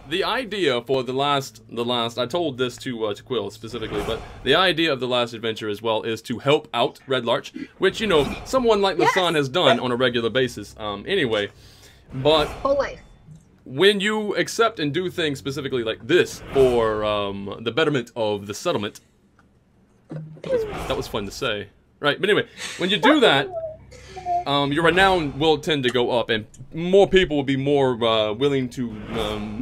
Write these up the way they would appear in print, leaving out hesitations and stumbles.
the idea for the last, I told this to Quill specifically, but the idea of the last adventure as well is to help out Red Larch, which, you know, someone like Lasan has done on a regular basis. Anyway, but Whole life. when you accept and do things specifically like this for the betterment of the settlement, that was fun to say, right? But anyway, when you do that, your renown will tend to go up, and more people will be more willing to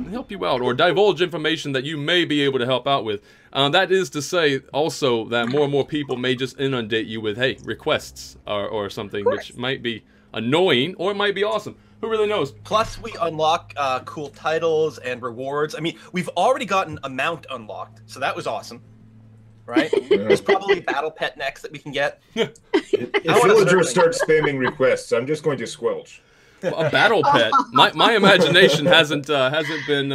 help you out or divulge information that you may be able to help out with. That is to say, also, that more and more people may just inundate you with, hey, requests or something, which might be annoying or it might be awesome. Who really knows? Plus, we unlock cool titles and rewards. I mean, we've already gotten a mount unlocked, so that was awesome. Right? There's probably a battle pet next that we can get. If villagers start spamming requests, I'm just going to squelch. Well, a battle pet. My imagination hasn't been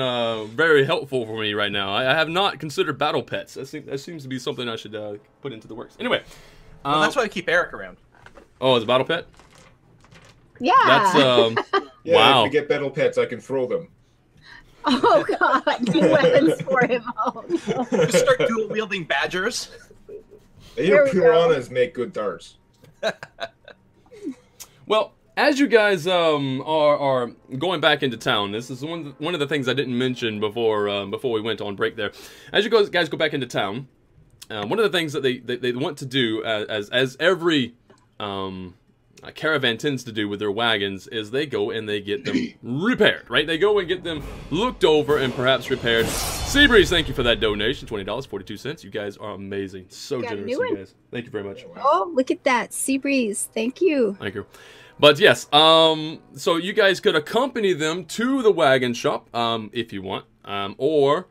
very helpful for me right now. I have not considered battle pets. That seems to be something I should put into the works. Anyway, well, that's why I keep Eric around. Oh, it's a battle pet. Yeah. That's yeah, wow. If we get battle pets, I can throw them. Oh God! New weapons for him. Oh no! Just start dual wielding badgers. Your piranhas make good darts. Well, as you guys are going back into town, this is one of the things I didn't mention before we went on break there. As you guys go back into town, one of the things that they want to do, as every caravan tends to do with their wagons, is they go and they get them repaired, right? They go and get them looked over and perhaps repaired. Seabreeze, thank you for that donation, $20.42. You guys are amazing. So generous, you guys. Thank you very much. Oh, look at that. Seabreeze, thank you. Thank you. But yes, so you guys could accompany them to the wagon shop if you want, or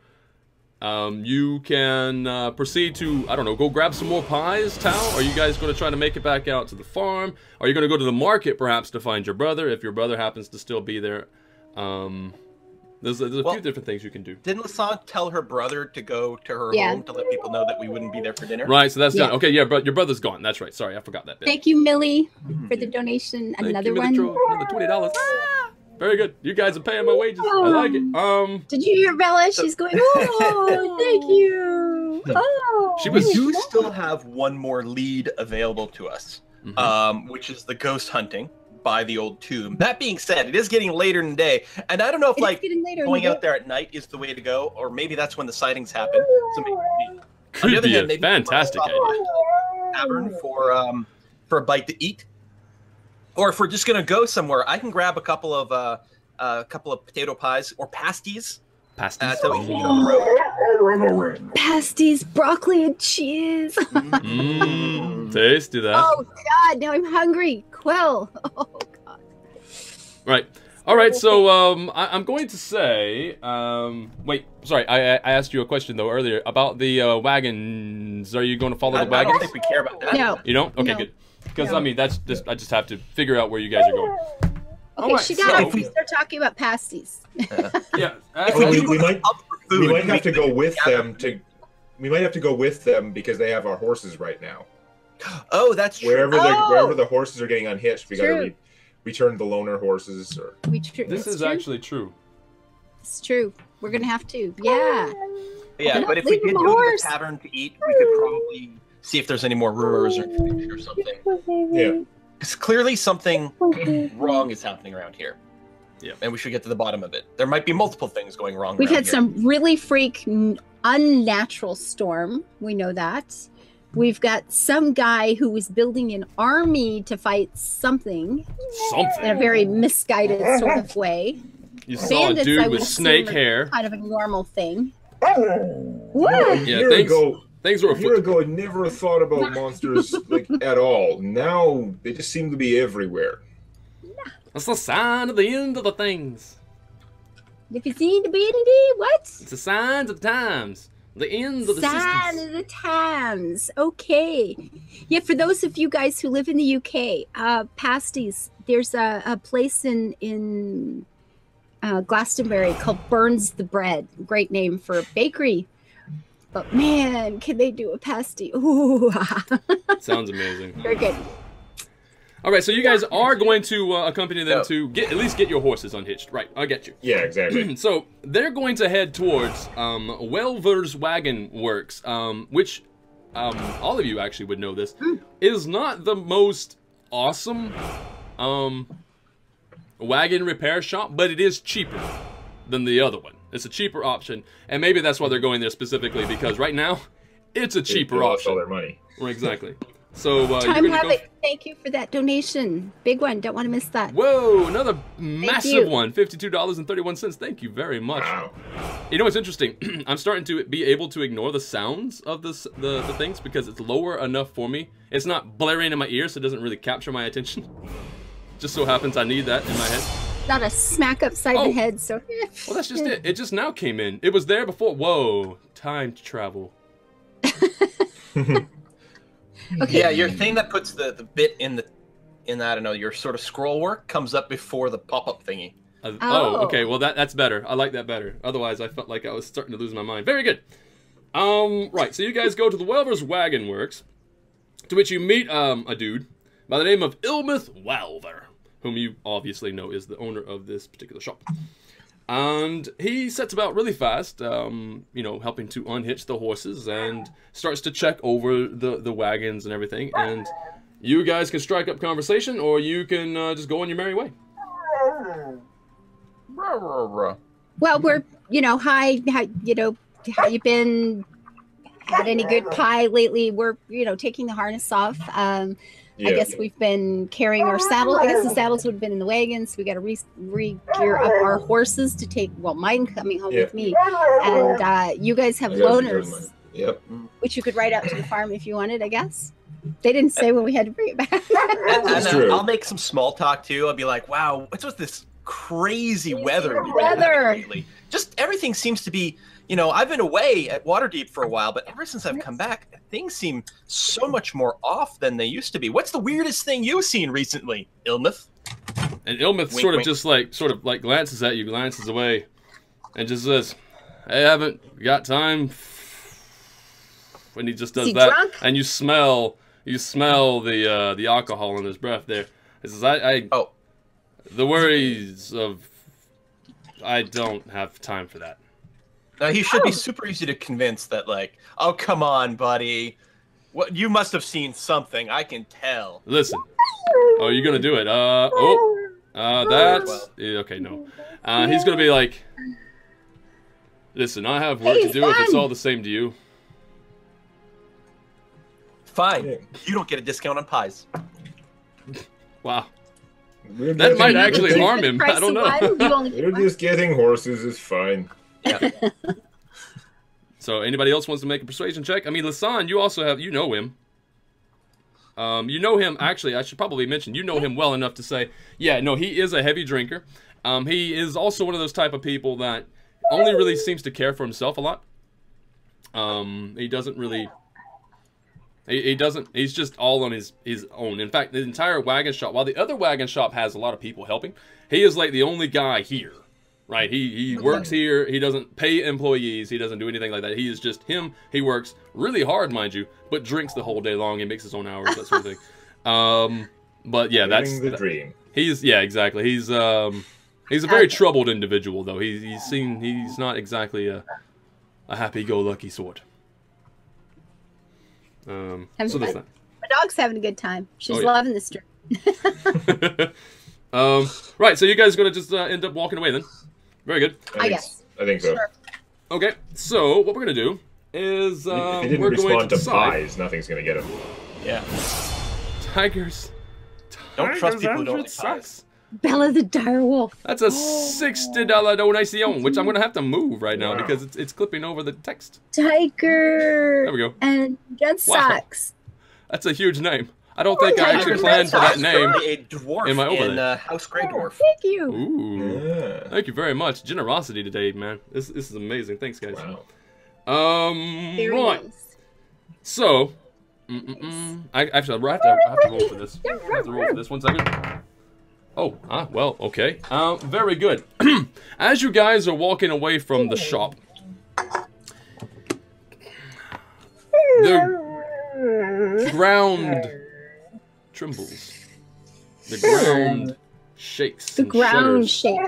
you can proceed to, I don't know, go grab some more pies, Tao? Are you guys going to try to make it back out to the farm? Are you going to go to the market, perhaps, to find your brother, if your brother happens to still be there? There's a few different things you can do. Didn't Lasan tell her brother to go to her home to let people know that we wouldn't be there for dinner? Right, so that's done. Okay, yeah, but your brother's gone. That's right. Sorry, I forgot that bit. Thank you, Millie, for the donation. Another one. Another $20. Very good. You guys are paying my wages. I like it. Did you hear Bella? She's going, oh, thank you. Oh. We do still have one more lead available to us, which is the ghost hunting by the old tomb. That being said, it is getting later in the day, and I don't know if going out there at night is the way to go, or maybe that's when the sightings happen. So maybe, could be a fantastic idea. Tavern for a bite to eat. Or if we're just gonna go somewhere, I can grab a couple of potato pies or pasties. Pasties. So we can eat on the road. Pasties, broccoli and cheese. Tasty that. Oh God, now I'm hungry. Quill. Oh God. Right. All right. So I'm going to say. Wait. Sorry. I asked you a question though earlier about the wagons. Are you going to follow the wagons? I don't think we care about that. No. You don't? Okay, good. Because I mean, that's just I just have to figure out where you guys are going. Okay, right, she got it. We start talking about pasties. Yeah. We might have to go with them to. We might have to go with them because they have our horses right now. Oh, that's true. Wherever the horses are getting unhitched, we gotta return the loner horses. Or this is actually true. It's true. We're gonna have to. Yeah. Yeah, but if we did go to the tavern to eat, we could probably see if there's any more rumors or something. Yeah. Because clearly something wrong is happening around here. Yeah. And we should get to the bottom of it. There might be multiple things going wrong. We've had some really freak, unnatural storm. We know that. We've got some guy who was building an army to fight something. In a very misguided sort of way. You saw a dude with snake hair. Kind of a normal thing. What? Yeah, things were a year ago, I never thought about monsters like at all. Now they just seem to be everywhere. That's the sign of the end of the things. If you see the BDD, what? It's the signs of the times. The ends of the systems. Sign of the times. Okay. Yeah, for those of you guys who live in the UK, Pasties, there's a place in Glastonbury called Burns the Bread. Great name for a bakery. But man, can they do a pasty? Ooh. Sounds amazing. Very good. All right, so you guys are going to accompany them to at least get your horses unhitched. Right, I get you. Yeah, exactly. So they're going to head towards Welver's Wagon Works, which all of you actually would know this, is not the most awesome wagon repair shop, but it is cheaper than the other one. It's a cheaper option, and maybe that's why they're going there specifically, because right now, it's a cheaper option. All their money. Exactly. So, Time Havoc, thank you for that donation. Big one, don't want to miss that. Whoa, another massive one, $52.31. Thank you very much. Wow. You know what's interesting? I'm starting to be able to ignore the sounds of the things because it's lower enough for me. It's not blaring in my ears, so it doesn't really capture my attention. Just so happens I need that in my head. Not a smack upside the head, so... Well, that's just it. It just now came in. It was there before. Whoa, time travel. Okay. Yeah, your thing that puts the bit in I don't know, your sort of scroll work comes up before the pop-up thingy. Oh, okay. Well, that's better. I like that better. Otherwise, I felt like I was starting to lose my mind. Very good. Right. So you guys go to the Welver's Wagon Works, to which you meet a dude by the name of Ilmith Welver, whom you obviously know is the owner of this particular shop. And he sets about really fast, you know, helping to unhitch the horses and starts to check over the wagons and everything. And you guys can strike up conversation, or you can just go on your merry way. Well, we're, you know, hi, you know, how you been? Had any good pie lately? We're, you know, taking the harness off. I guess we've been carrying our saddle. I guess the saddles would have been in the wagons. We got to re-gear up our horses to take, well, mine coming home with me. And you guys have loaners, which you could ride out to the farm if you wanted, I guess. They didn't say when we had to bring it back. That's true. I'll make some small talk, too. I'll be like, wow, what's with this crazy weather lately? Just everything seems to be... You know, I've been away at Waterdeep for a while, but ever since I've come back, things seem so much more off than they used to be. What's the weirdest thing you've seen recently, Ilmith? And Ilmith sort of like glances at you, glances away, and just says, "I haven't got time." When he just does that, drunk? And you smell the alcohol in his breath there. He says, the worries of, I don't have time for that. Now, he should be super easy to convince that, like, oh, come on, buddy. What, you must have seen something. I can tell. Listen. Oh, you're going to do it. That's... Okay, no. He's going to be like, listen, I have work to do if it's all the same to you. Fine. You don't get a discount on pies. Wow. That might actually harm him. I don't know. We're just getting horses. It's fine. Yeah. So, anybody else wants to make a persuasion check? I mean, Lasan, you also have, you know him. You know him, actually, I should probably mention, you know him well enough to say, yeah, no, he is a heavy drinker. He is also one of those type of people that only really seems to care for himself a lot. He doesn't really, he's just all on his own. In fact, the entire wagon shop, while the other wagon shop has a lot of people helping, he is like the only guy here. Right, he works here, he doesn't pay employees, he doesn't do anything like that. He is just him, he works really hard, mind you, but drinks the whole day long, he makes his own hours, that sort of thing. But yeah, that's the dream. Yeah, exactly. He's a very troubled individual, though. He's not exactly a happy-go-lucky sort. So that's that. My dog's having a good time. She's loving this trip. Right, so you guys are going to just end up walking away then? Very good. I guess. I think so. Sure. Okay, so what we're going to do is if he didn't respond to pies, nothing's going to get him. Yeah. Tigers. Don't trust people who don't like pies. Bella the direwolf. That's a $60 donation, which I'm going to have to move right now because it's clipping over the text. Tiger. There we go. And Red Sox. Wow. That's a huge name. I don't think I actually planned for that name a dwarf in my overlay. In House Grey Dwarf. Thank you. Ooh. Yeah. Thank you very much. Generosity today, man. This is amazing. Thanks, guys. Wow. Very right. Nice. So, I have to roll for this. I have to roll for this. 1 second. Oh, well, okay. Very good. As you guys are walking away from the shop, the ground trembles The ground shakes. The ground shakes.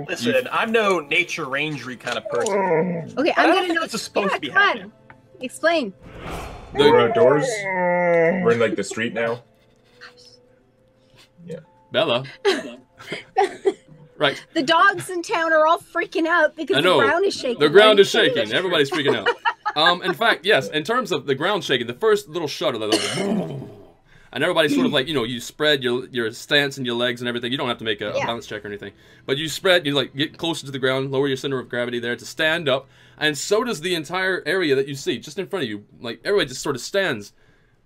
Listen, I'm no nature rangery kind of person. Okay, I'm gonna know. This is supposed to be happening. Explain. We're outdoors. We're in like the street now. Yeah. Bella. Right. The dogs in town are all freaking out because the ground is shaking. The ground is shaking. Everybody's freaking out. In fact, yes, in terms of the ground shaking, the first little shudder, and everybody's sort of like, you spread your stance and your legs and everything. You don't have to make a balance check or anything. But you spread, you like get closer to the ground, lower your center of gravity there to stand up. And so does the entire area that you see just in front of you. Like, everybody just sort of stands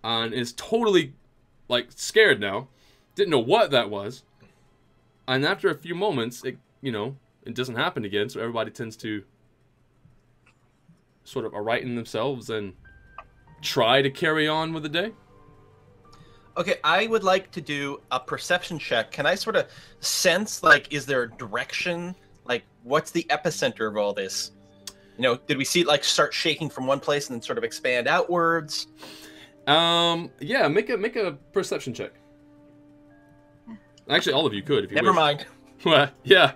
and is totally, like, scared now. Didn't know what that was. And after a few moments, it doesn't happen again. So everybody tends to sort of arighten themselves and try to carry on with the day. Okay, I would like to do a perception check. Can I sort of sense, like, is there a direction? Like, what's the epicenter of all this? Did we see it, like, start shaking from one place and then sort of expand outwards? Yeah, make a perception check. Actually, all of you could if you Never wish. mind. Well, yeah.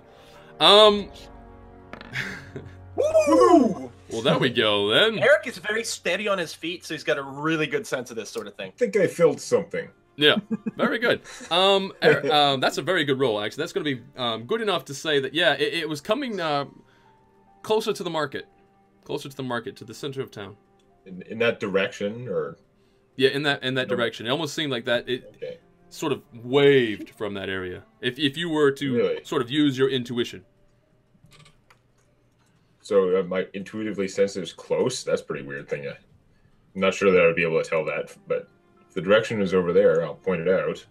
Woo! Well, there we go, then. Eric is very steady on his feet, so he's got a really good sense of this sort of thing. I think I filled something. Yeah, very good. Eric, that's a very good roll, actually. That's going to be good enough to say that, yeah, it was coming closer to the market. Closer to the market, to the center of town. In that direction, or? Yeah, in that direction. It almost seemed like that it sort of waved from that area. If you were to sort of use your intuition. So my intuitively sense is close. That's a pretty weird thing. I'm not sure that I would be able to tell that, but if the direction is over there, I'll point it out.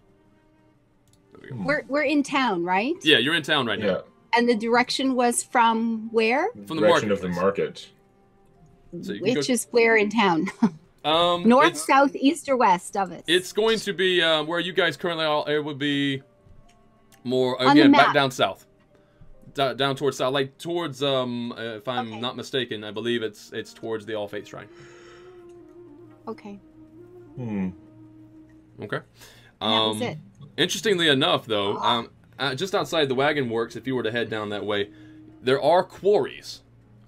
We're in town, right? Yeah, you're in town right now. And the direction was from where? From the direction of the market. So which is where in town? North, south, east, or west of it? It's going to be where you guys currently are. It would be more again back down south, down towards south, like towards if I'm not mistaken, I believe it's towards the All Faith Shrine. Okay. Okay. That was it. Interestingly enough, though, just outside the wagon works, if you were to head down that way, there are quarries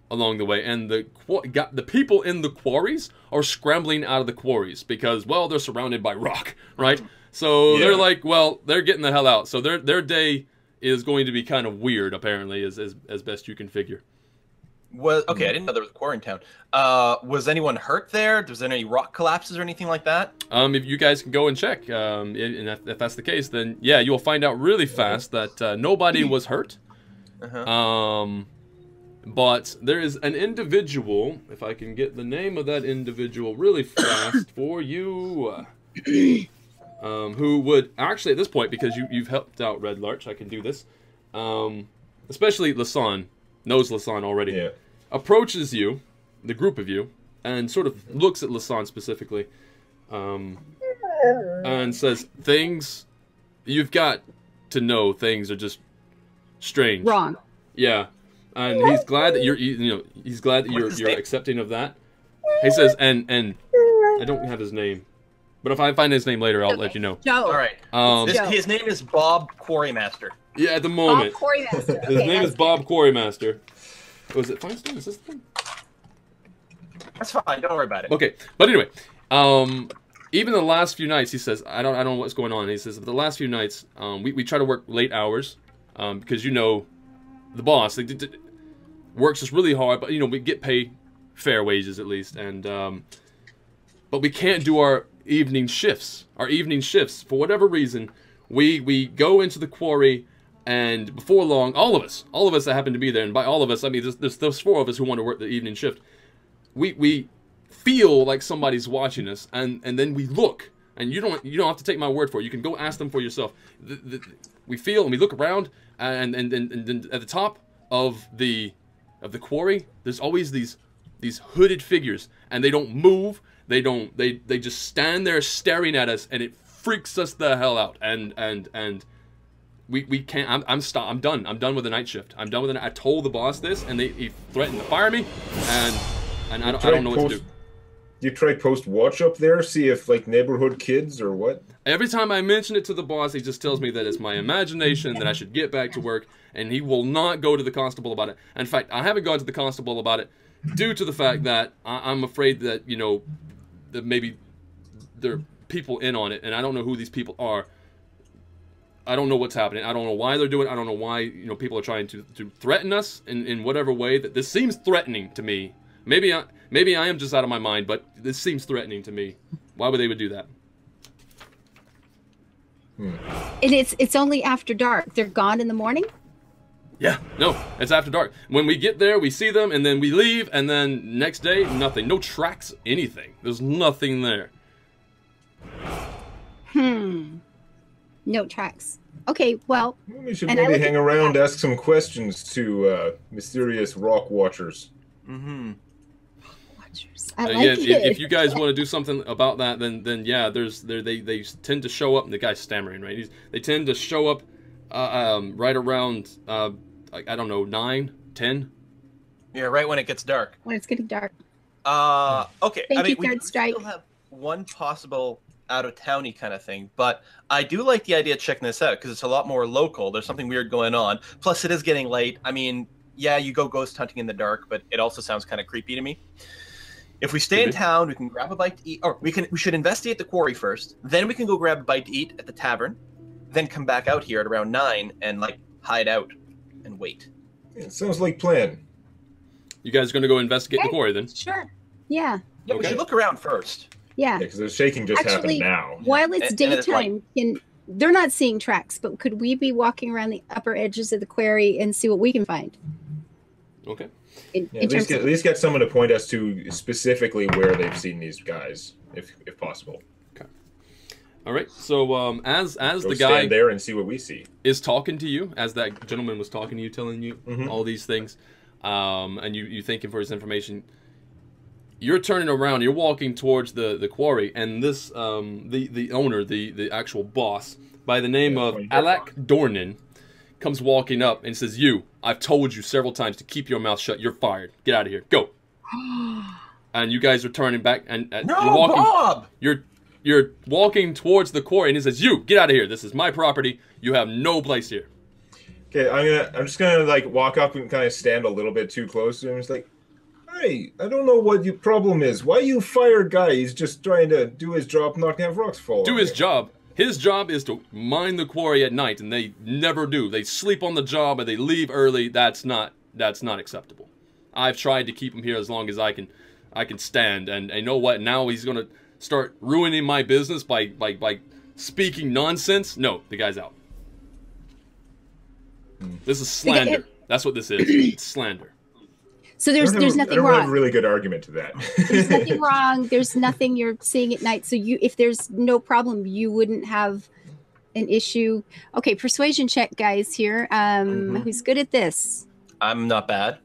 along the way, and the people in the quarries are scrambling out of the quarries because, well, they're surrounded by rock, right? So they're like, well, they're getting the hell out. So their day is going to be kind of weird, apparently, as best you can figure. I didn't know there was a quarry in town. Was anyone hurt there? Was there any rock collapses or anything like that? If you guys can go and check, and if that's the case, then yeah, you'll find out really fast that nobody was hurt. But there is an individual, if I can get the name of that individual really fast for you, who would actually at this point, because you've helped out Red Larch, I can do this. Especially Lasan, knows Lasan already. Approaches you, the group of you, and sort of looks at Lasan specifically, and says, you've got to know things are just strange. Wrong. Yeah. And he's glad that you're accepting of that. He says, and I don't have his name, but if I find his name later, I'll let you know. Joe. All right. His name is Bob Quarrymaster. Yeah, at the moment. Bob Quarrymaster. His name is Bob Quarrymaster. Was it Feinstein? Is this the thing? That's fine. Don't worry about it. Okay, but anyway, even the last few nights, he says, I don't know what's going on. He says, the last few nights, we try to work late hours, because the boss works us really hard, but we get paid fair wages at least, and but we can't do our evening shifts. For whatever reason, we go into the quarry, and before long, all of us that happen to be there, and by all of us I mean there's those 4 of us who want to work the evening shift. We feel like somebody's watching us, and then we look, and you don't have to take my word for it. You can go ask them for yourself. We feel and we look around, and at the top of the quarry, there's always these hooded figures, and they don't move. They just stand there staring at us, and it freaks us the hell out. And we can't. I'm done. I'm done with the night shift. I'm done with it. I told the boss this, and he threatened to fire me, and I don't know what to do. you try post watch up there, see if like neighborhood kids or what? Every time I mention it to the boss, he just tells me that it's my imagination, that I should get back to work, and he will not go to the constable about it. In fact, I haven't gone to the constable about it due to the fact that I'm afraid that, you know, that maybe there are people in on it, and I don't know who these people are. I don't know what's happening. I don't know why they're doing it. I don't know why, you know, people are trying to threaten us in whatever way. That this seems threatening to me. Maybe I am just out of my mind, but this seems threatening to me. Why would they do that? And it's only after dark. They're gone in the morning? Yeah, no, it's after dark. When we get there, we see them, and then we leave, and then next day, nothing. No tracks, anything. There's nothing there. No tracks. Okay, well... We should maybe hang around, ask some questions to mysterious rock watchers. I like it. it. If you guys want to do something about that, then yeah, they tend to show up, and the guy's stammering, right? They tend to show up right around, I don't know, 9, 10? Yeah, right when it gets dark. When it's getting dark. Okay. Thank you, Third Strike. We still have one possible out-of-towny kind of thing, but I do like the idea of checking this out because it's a lot more local. There's something weird going on. Plus, it is getting late. I mean, yeah, you go ghost hunting in the dark, but it also sounds kind of creepy to me. If we stay in town, we can grab a bite to eat, or we should investigate the quarry first. Then we can go grab a bite to eat at the tavern, then come back out here at around 9 and like hide out and wait. It sounds like plan. You guys are going to go investigate the quarry then? Sure. Yeah. Yeah, we should look around first. Yeah. Because the shaking just happened now. While it's daytime, they're not seeing tracks, but could we be walking around the upper edges of the quarry and see what we can find? Okay. At least get someone to point us to specifically where they've seen these guys, if possible. Okay. All right. So as go the guy stand there and see what we see is talking to you, as that gentleman was talking to you, telling you all these things, and you thank him for his information. You're turning around. You're walking towards the quarry, and this the owner, the actual boss, by the name of Alec Dornan, comes walking up and says, I've told you several times to keep your mouth shut. You're fired. Get out of here. Go. And you guys are turning back, and no, you're walking. Bob! You're walking towards the quarry, and he says, get out of here. This is my property. You have no place here. Okay, I'm just gonna like walk up and kind of stand a little bit too close to him. It's like, hey, I don't know what your problem is. Why you fired guy? He's just trying to do his job, not have rocks fall. Do his job. His job is to mine the quarry at night, and they never do. They sleep on the job, and they leave early. That's not acceptable. I've tried to keep him here as long as I can stand, and you know what? Now he's gonna start ruining my business by speaking nonsense. No, the guy's out. This is slander. That's what this is. It's slander. So there's nothing wrong. I don't have a really good argument to that. There's nothing wrong. There's nothing you're seeing at night. So if there's no problem, you wouldn't have an issue. Okay, persuasion check, guys. Here, who's good at this? I'm not bad.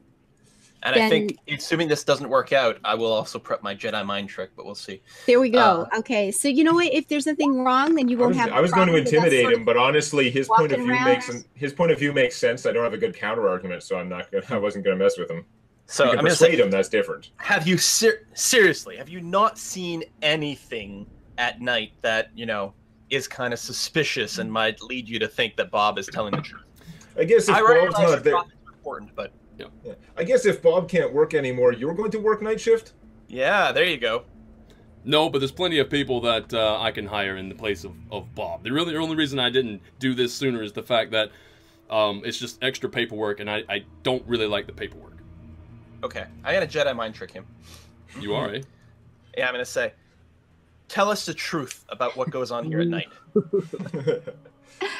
And then, I think, assuming this doesn't work out, I will also prep my Jedi mind trick, but we'll see. There we go. Okay, so you know what? If there's nothing wrong, then you won't have. I was going to intimidate him, but honestly, his point of view makes sense. I don't have a good counter argument, so I wasn't going to mess with him. So I'm going to persuade him. That's different. Have you seriously? Have you not seen anything at night that is kind of suspicious and might lead you to think that Bob is telling the truth? I guess if Bob's not there, important, but. Yeah. I guess if Bob can't work anymore, you're going to work night shift? Yeah, there you go. No, but there's plenty of people that I can hire in the place of Bob. The only reason I didn't do this sooner is the fact that it's just extra paperwork, and I don't really like the paperwork. Okay, I gotta Jedi mind trick him. You are, eh? Yeah, I'm gonna say, tell us the truth about what goes on here at night.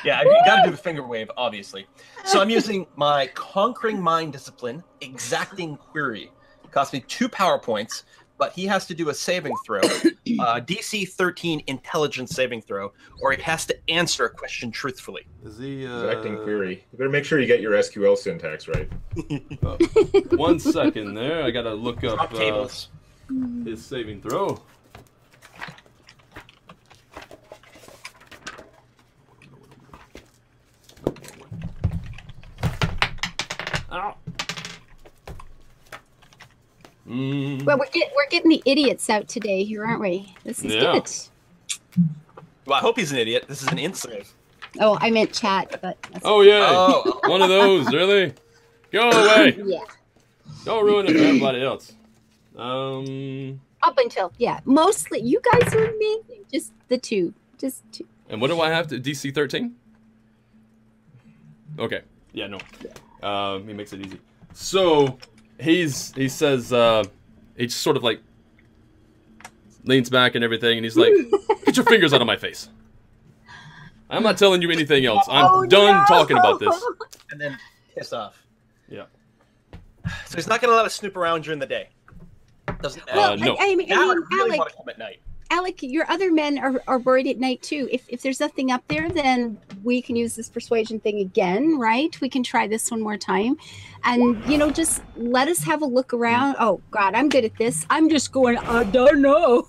Yeah, you gotta do the finger wave, obviously. So I'm using my Conquering Mind Discipline Exacting Query. It costs me 2 power points, but he has to do a saving throw, DC 13 Intelligence saving throw, or he has to answer a question truthfully. Is he Exacting Query? You better make sure you get your SQL syntax right. 1 second there. I gotta look up tables. His saving throw. Ow. Well, we're getting the idiots out today here, aren't we? This is good. Well, I hope he's an idiot. This is an insult. Oh, I meant chat, but oh yeah, one of those, really? Go away. Yeah. Don't ruin it for everybody else. Up until mostly you guys are amazing. Just the two. And what do I have to DC 13? Okay. Yeah, no. He makes it easy. So he says he just sort of like leans back and everything, and he's like, "Get your fingers out of my face. I'm not telling you anything else. I'm done talking about this." And then piss off. Yeah. So he's not going to let us snoop around during the day. Doesn't. No. I mean, really want to come at night. Alec, your other men are worried at night too. If there's nothing up there, then we can use this persuasion thing again, right? We can try this one more time. And, just let us have a look around. Oh, God, I'm good at this. I'm just going, I don't know.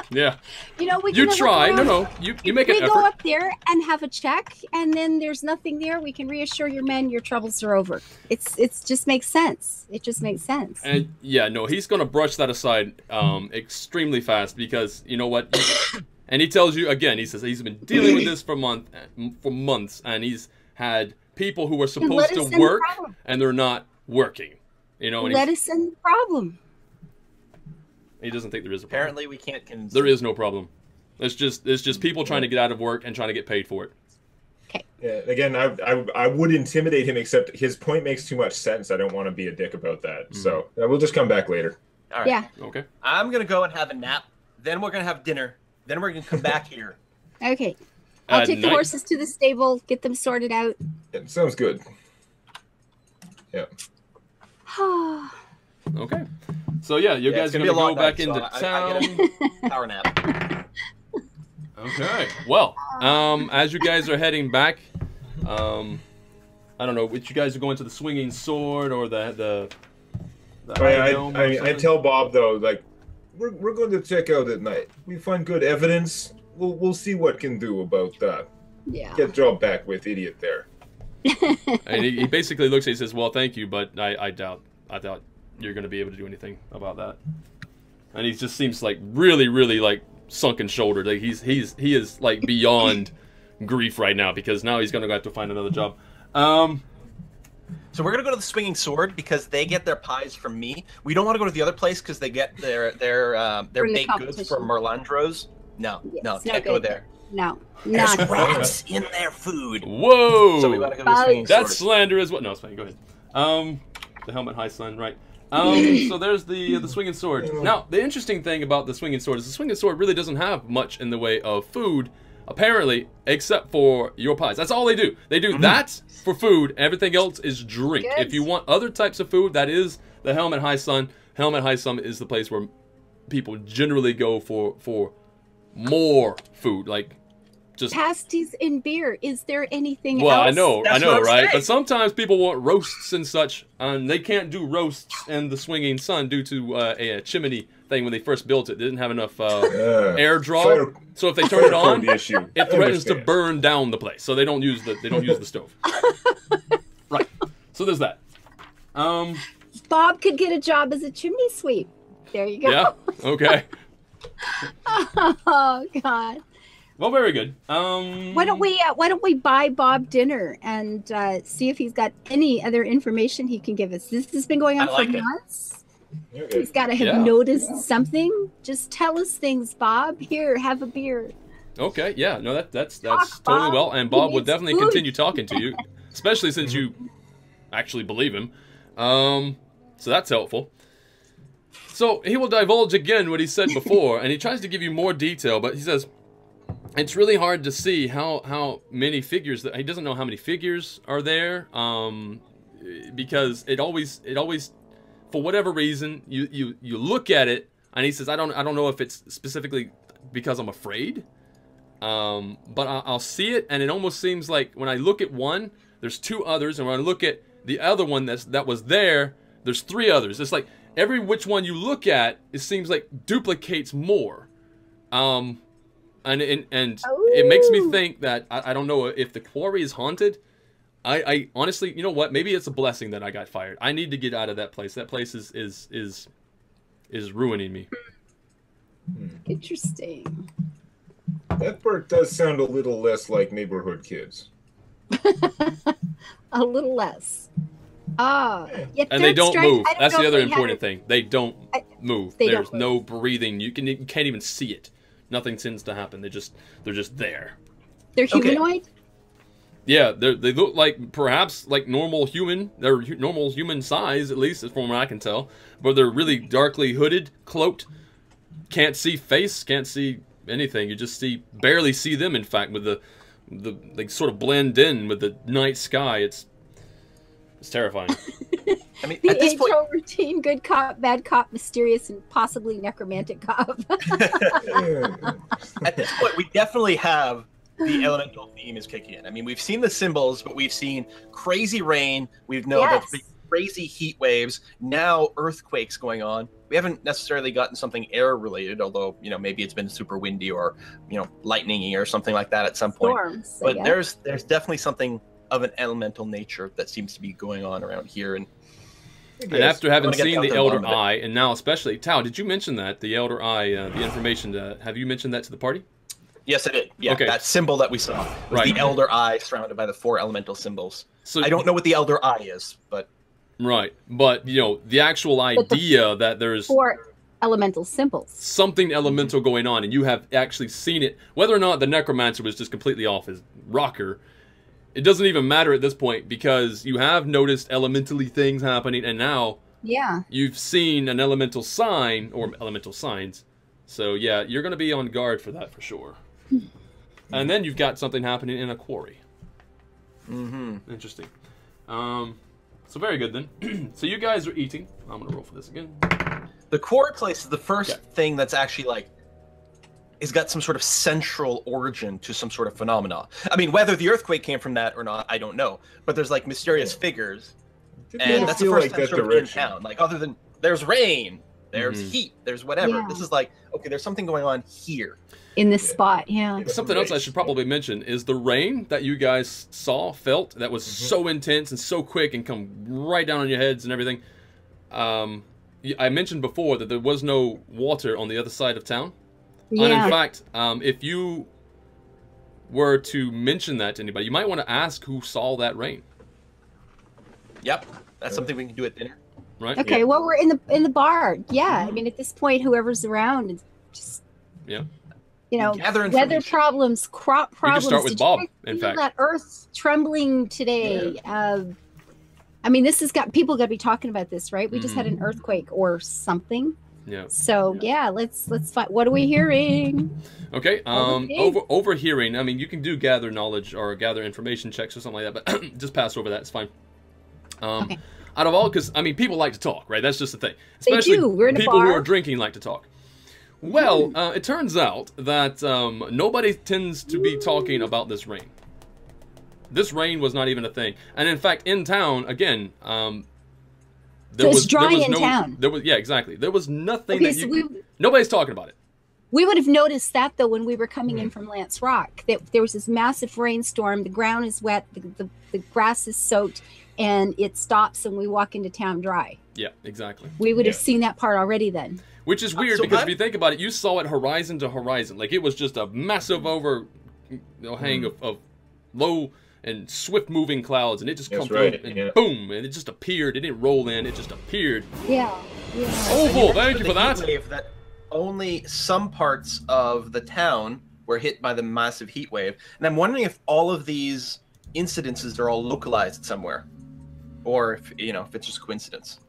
Yeah. We can you try. No. You make an effort. We go up there and have a check, and then there's nothing there. We can reassure your men your troubles are over. It's just makes sense. It just makes sense. And he's gonna brush that aside extremely fast, because you know what? And he tells you again. He says he's been dealing with this for months, and he's had people who were supposed to work and they're not working. And let us in the problem. He doesn't think there is a problem. Apparently, we can't. There is no problem. It's just people trying to get out of work and trying to get paid for it. Okay. Yeah. Again, I would intimidate him, except his point makes too much sense. I don't want to be a dick about that. So we'll just come back later. All right. Yeah. Okay. I'm gonna go and have a nap. Then we're gonna have dinner. Then we're gonna come back here. Okay. I'll take the horses to the stable, get them sorted out. Yeah, sounds good. Yeah. Okay. So you guys are gonna go back into town. I get a power nap. Okay. Well, as you guys are heading back, I don't know which you guys are going to the Swinging Sword or the I tell Bob though, like, we're going to check out at night. We find good evidence. We'll see what can do about that. Yeah. Get job back with idiot there. And he basically looks at you and says, "Well, thank you, but I doubt you're going to be able to do anything about that." And he just seems like really, really like sunken shouldered. Like he is like beyond grief right now, because now he's going to have to find another job. So we're gonna go to the Swinging Sword because they get their pies from me. We don't want to go to the other place because they get their baked goods from Merlandros. No, can't go there. No, there's not rats in their food. Whoa! So we gotta go to the Swinging Sword. That's slander as well. No, it's fine. Go ahead. The helmet high sun, right? So there's the Swinging Sword. Now, the interesting thing about the Swinging Sword is the Swinging Sword really doesn't have much in the way of food, apparently, except for your pies. That's all they do. They do that for food. Everything else is drink. Good. If you want other types of food, that is the Helmet High Sun. Helmet High Sun is the place where people generally go for more food, like just pasties and beer. Is there anything well, else? I know, right? Saying. But sometimes people want roasts and such, and they can't do roasts in the Swinging Sun due to a chimney thing when they first built it. They didn't have enough air draw, so if they turn it on, it threatens to burn down the place. So they don't use the stove. Right. So there's that. Bob could get a job as a chimney sweep. There you go. Yeah. Okay. Oh God. Well, very good. Why don't we buy Bob dinner and see if he's got any other information he can give us? This has been going on for months. He's got to have noticed something. Just tell us things, Bob. Here, have a beer. Okay. Yeah. No, that's totally well, and Bob will definitely continue talking to you, especially since you actually believe him. So that's helpful. So he will divulge again what he said before, and he tries to give you more detail, but he says it's really hard to see how many figures that he doesn't know how many figures are there, because it always for whatever reason you look at it and he says I don't know if it's specifically because I'm afraid, but I'll see it and it almost seems like when I look at one there's two others, and when I look at the other one that was there's three others. It's like every which one you look at, it seems like duplicates more. And it makes me think that I don't know if the quarry is haunted, I honestly, you know what? Maybe it's a blessing that I got fired. I need to get out of that place. That place is ruining me. Interesting. That part does sound a little less like neighborhood kids. A little less. And they don't move. That's the other important thing. They don't move. There's no breathing. You can't even see it. Nothing seems to happen. They're just there. They're humanoid? Okay. Yeah, they look like perhaps like normal human. They're normal human size, at least from what I can tell. But they're really darkly hooded, cloaked. Can't see face. Can't see anything. You just barely see them. In fact, with they sort of blend in with the night sky. It's terrifying. I mean, the intro routine: good cop, bad cop, mysterious, and possibly necromantic cop. At this point, we definitely have the elemental theme is kicking in. I mean, we've seen the symbols, but we've seen crazy rain. We've known that the crazy heat waves. Now earthquakes going on. We haven't necessarily gotten something air related, although maybe it's been super windy or lightningy or something like that at some point. Storms, but there's definitely something of an elemental nature that seems to be going on around here. And after having seen the Elder Eye, and now especially Tao, did you mention that the Elder Eye, the information? Have you mentioned that to the party? Yes, I did. Yeah, that symbol that we saw was the Elder Eye surrounded by the 4 elemental symbols. So I don't know what the Elder Eye is, but but the actual idea that there's 4 elemental symbols, something elemental going on, and you have actually seen it. Whether or not the necromancer was just completely off his rocker, it doesn't even matter at this point, because you have noticed elementally things happening, and now you've seen an elemental sign or elemental signs. So yeah, you're going to be on guard for that for sure. And then you've got something happening in a quarry. Interesting. So very good then. So you guys are eating. I'm going to roll for this again. The quarry place is the first thing that's actually has got some sort of central origin to some sort of phenomena. I mean, whether the earthquake came from that or not, I don't know. But there's mysterious figures, and that's the first time sort of in town. Other than there's rain, there's heat, there's whatever. This is okay, there's something going on here. In this spot, Something else I should probably mention is the rain that you guys felt, that was so intense and so quick and come right down on your heads and everything. I mentioned before that there was no water on the other side of town. And in fact, if you were to mention that to anybody, you might want to ask who saw that rain. Yep, that's something we can do at dinner. Right. Okay. Well, we're in the bar. Yeah. I mean, at this point, whoever's around is just weather problems, crop problems. You can start with Bob. In fact, that earth trembling today. I mean, this has got people got to be talking about this, right? We just had an earthquake or something. Yeah. So let's find. What are we hearing? Okay. Overhearing. I mean, you can do gather knowledge or gather information checks or something like that, but just pass over that. It's fine. Okay. Out of all, because I mean, people like to talk, right? That's just the thing. Especially they do. We're in a people bar. who are drinking like to talk. Well, it turns out that nobody tends to be talking about this rain. This rain was not even a thing, and in fact, in town again. There was town. Exactly. There was nothing nobody's talking about it. We would have noticed that though when we were coming in from Lance Rock. That there was this massive rainstorm. The ground is wet. The grass is soaked, and it stops, and we walk into town dry. Yeah, exactly. We would have seen that part already then. Which is weird because if you think about it, you saw it horizon to horizon. Like it was just a massive overhang of low and swift-moving clouds, and it just come through, and boom, and it just appeared. It didn't roll in; it just appeared. Yeah. Oh, thank you for that. That only some parts of the town were hit by the massive heat wave, and I'm wondering if all of these incidences are all localized somewhere, or if if it's just coincidence.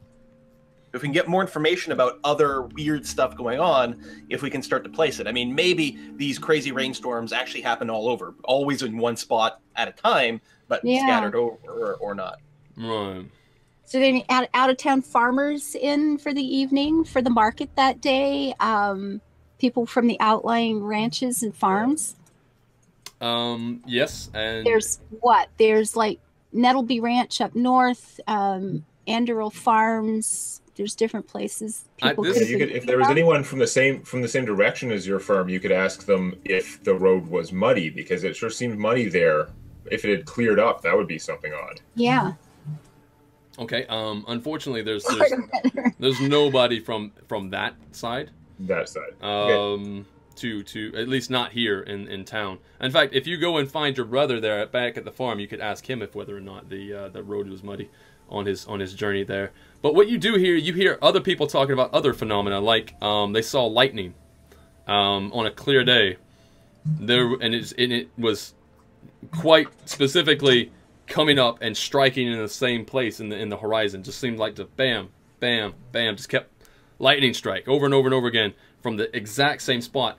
If we can get more information about other weird stuff going on, if we can start to place it. I mean, maybe these crazy rainstorms actually happen all over, always in one spot at a time, but scattered over or not. Right. So then out-of-town farmers in for the evening, for the market that day, people from the outlying ranches and farms? Yes. And There's like Nettleby Ranch up north, Anderl Farms. There's different places. If there was anyone from the same direction as your farm, you could ask them if the road was muddy, because it sure seemed muddy there if it had cleared up, that would be something odd. Yeah. Okay. Unfortunately, there's nobody from that side. That side. To at least not here in town. In fact, if you go and find your brother there back at the farm, you could ask him if whether or not the road was muddy on his journey there. But what you do hear, you hear other people talking about other phenomena, like they saw lightning on a clear day. It was quite specifically coming up and striking in the same place in the horizon. Just seemed like just bam, bam, bam, just kept lightning strike over and over and over again from the exact same spot,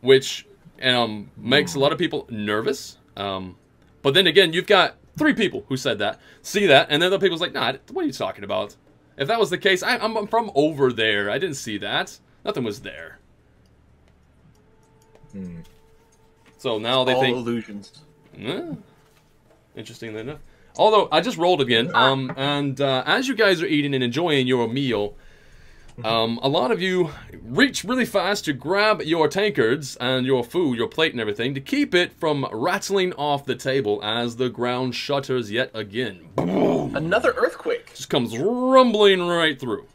which makes a lot of people nervous. But then again, you've got 3 people who said that, see that, and then other people's like, nah, what are you talking about? If that was the case, I'm from over there. I didn't see that. Nothing was there. So now they think... all illusions. Interestingly enough. Although, I just rolled again, and as you guys are eating and enjoying your meal, a lot of you reach really fast to grab your tankards and your food, your plate and everything, to keep it from rattling off the table as the ground shudders yet again. Boom! Another earthquake. Just comes rumbling right through.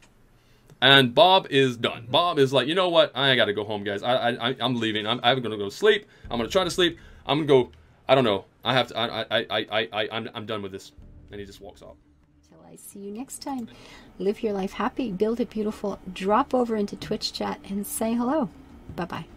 And Bob is done. Bob is like, you know what? I gotta go home, guys. I'm leaving. I'm gonna go sleep. I'm gonna try to sleep. I'm gonna go. I don't know. I have to. I'm done with this. And he just walks off. Till I see you next time. Live your life happy. Build it beautiful. Drop over into Twitch chat and say hello. Bye bye.